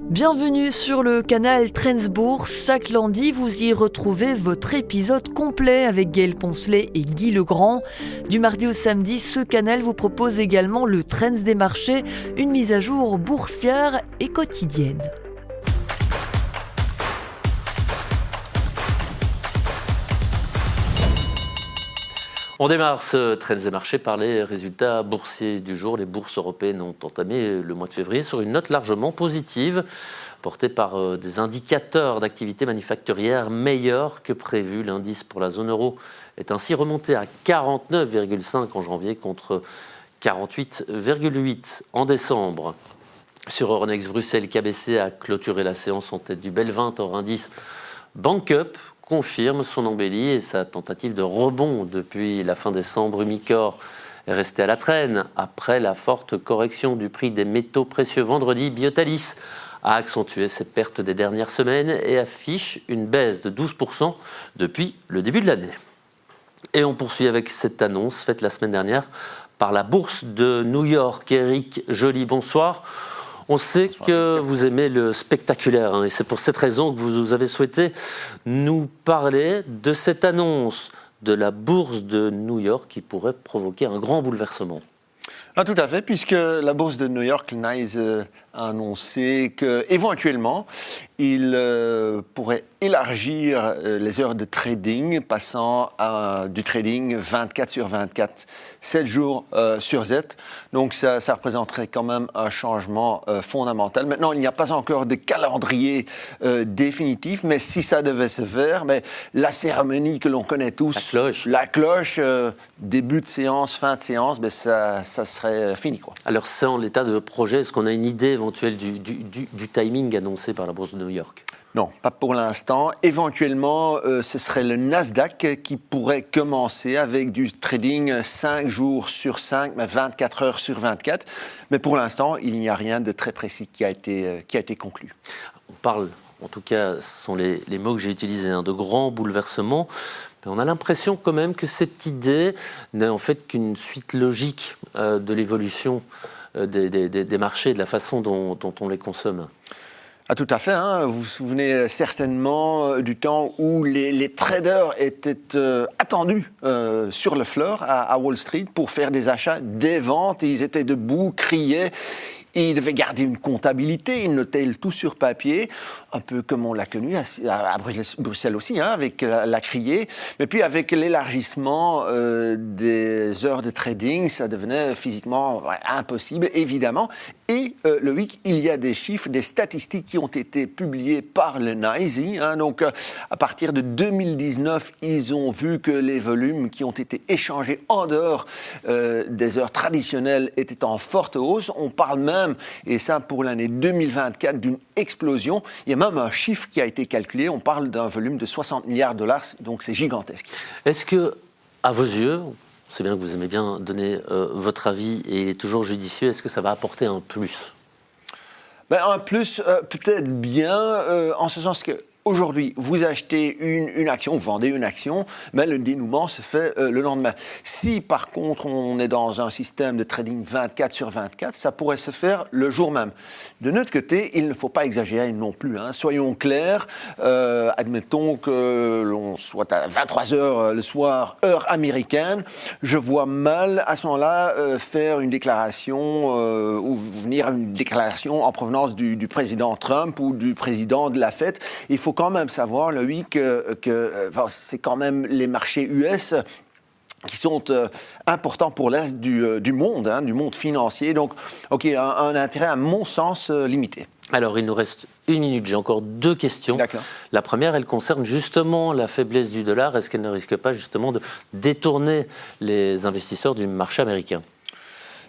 Bienvenue sur le canal Trends Bourse. Chaque lundi, vous y retrouvez votre épisode complet avec Gaël Poncelet et Guy Legrand. Du mardi au samedi, ce canal vous propose également le Trends des marchés, une mise à jour boursière et quotidienne. On démarre ce Trends des marchés par les résultats boursiers du jour. Les bourses européennes ont entamé le mois de février sur une note largement positive, portée par des indicateurs d'activité manufacturière meilleurs que prévu. L'indice pour la zone euro est ainsi remonté à 49,5 en janvier contre 48,8 en décembre. Sur Euronext Bruxelles, KBC a clôturé la séance en tête du Bel 20 hors indice. BankUp confirme son embellie et sa tentative de rebond depuis la fin décembre. Umicore est resté à la traîne après la forte correction du prix des métaux précieux vendredi. Biotalis a accentué ses pertes des dernières semaines et affiche une baisse de 12% depuis le début de l'année. Et on poursuit avec cette annonce faite la semaine dernière par la bourse de New York. Eric Joly, bonsoir. On sait que vous aimez le spectaculaire et c'est pour cette raison que vous avez souhaité nous parler de cette annonce de la bourse de New York qui pourrait provoquer un grand bouleversement. Ah, tout à fait, puisque la bourse de New York, le NYSE, a annoncé qu'éventuellement, il pourrait élargir les heures de trading, passant du trading 24 sur 24, 7 jours sur 7. Donc ça représenterait quand même un changement fondamental. Maintenant, il n'y a pas encore de calendrier définitif, mais si ça devait se faire, la cérémonie que l'on connaît tous, la cloche, début de séance, fin de séance, ça serait fini, quoi. Alors c'est en l'état de projet, est-ce qu'on a une idée éventuelle du timing annoncé par la bourse de New York ? Non, pas pour l'instant. Éventuellement, ce serait le Nasdaq qui pourrait commencer avec du trading 5 jours sur 5, mais 24 heures sur 24. Mais pour l'instant, il n'y a rien de très précis qui a été conclu. On parle, en tout cas, ce sont les mots que j'ai utilisés, de grands bouleversements. Mais on a l'impression quand même que cette idée n'est en fait qu'une suite logique de l'évolution des marchés, de la façon dont on les consomme. Ah, tout à fait. Vous vous souvenez certainement du temps où les traders étaient attendus sur le floor à Wall Street pour faire des achats, des ventes. Ils étaient debout, criaient. Ils devaient garder une comptabilité, ils notaient le tout sur papier, un peu comme on l'a connu à Bruxelles aussi, avec la criée. Mais puis avec l'élargissement des heures de trading, ça devenait physiquement impossible, évidemment. Et Loïc, il y a des chiffres, des statistiques qui ont été publiées par le NYSE. Donc, à partir de 2019, ils ont vu que les volumes qui ont été échangés en dehors des heures traditionnelles étaient en forte hausse. On parle même, et ça pour l'année 2024, d'une explosion. Il y a même un chiffre qui a été calculé. On parle d'un volume de 60 milliards de dollars, donc c'est gigantesque. Est-ce que, à vos yeux, c'est bien que vous aimez bien donner votre avis et toujours judicieux, est-ce que ça va apporter un plus ? Un plus, peut-être bien, en ce sens que aujourd'hui, vous achetez une action, vous vendez une action, mais le dénouement se fait le lendemain. Si par contre on est dans un système de trading 24 sur 24, ça pourrait se faire le jour même. De notre côté, il ne faut pas exagérer non plus. Soyons clairs, admettons que l'on soit à 23h le soir, heure américaine, je vois mal à ce moment-là faire une déclaration ou venir une déclaration en provenance du président Trump ou du président de la Fed. Il faut quand même savoir, Loïc, que c'est quand même les marchés US qui sont importants pour l'Est du monde financier. Donc, un intérêt, à mon sens, limité. Alors, il nous reste 1 minute. J'ai encore 2 questions. D'accord. La première, elle concerne justement la faiblesse du dollar. Est-ce qu'elle ne risque pas justement de détourner les investisseurs du marché américain ?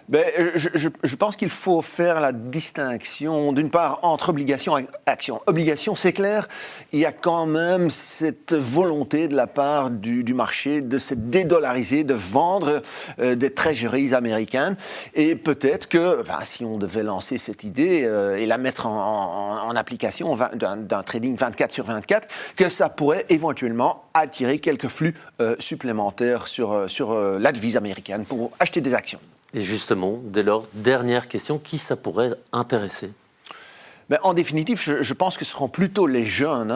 Je pense qu'il faut faire la distinction, d'une part, entre obligation et action. Obligation, c'est clair, il y a quand même cette volonté de la part du marché de se dédollariser, de vendre des treasuries américaines. Et peut-être que, si on devait lancer cette idée et la mettre en application d'un trading 24 sur 24, que ça pourrait éventuellement attirer quelques flux supplémentaires sur la devise américaine pour acheter des actions. Et justement, dès lors, dernière question, qui ça pourrait intéresser ? Ben, en définitive, je pense que ce seront plutôt les jeunes.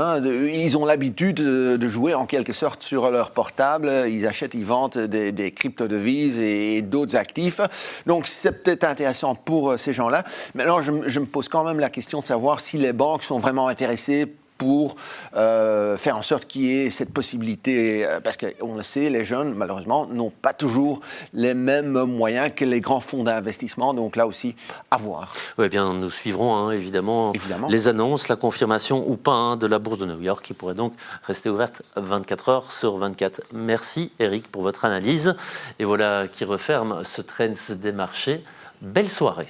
Ils ont l'habitude de jouer en quelque sorte sur leur portable. Ils achètent, ils vendent des crypto-devises et d'autres actifs. Donc, c'est peut-être intéressant pour ces gens-là. Mais alors, je me pose quand même la question de savoir si les banques sont vraiment intéressées pour faire en sorte qu'il y ait cette possibilité, parce qu'on le sait, les jeunes, malheureusement, n'ont pas toujours les mêmes moyens que les grands fonds d'investissement, donc là aussi, à voir. Oui, bien, nous suivrons évidemment les annonces, la confirmation ou pas de la bourse de New York, qui pourrait donc rester ouverte 24 heures sur 24. Merci Eric pour votre analyse, et voilà qui referme ce Trends des marchés. Belle soirée.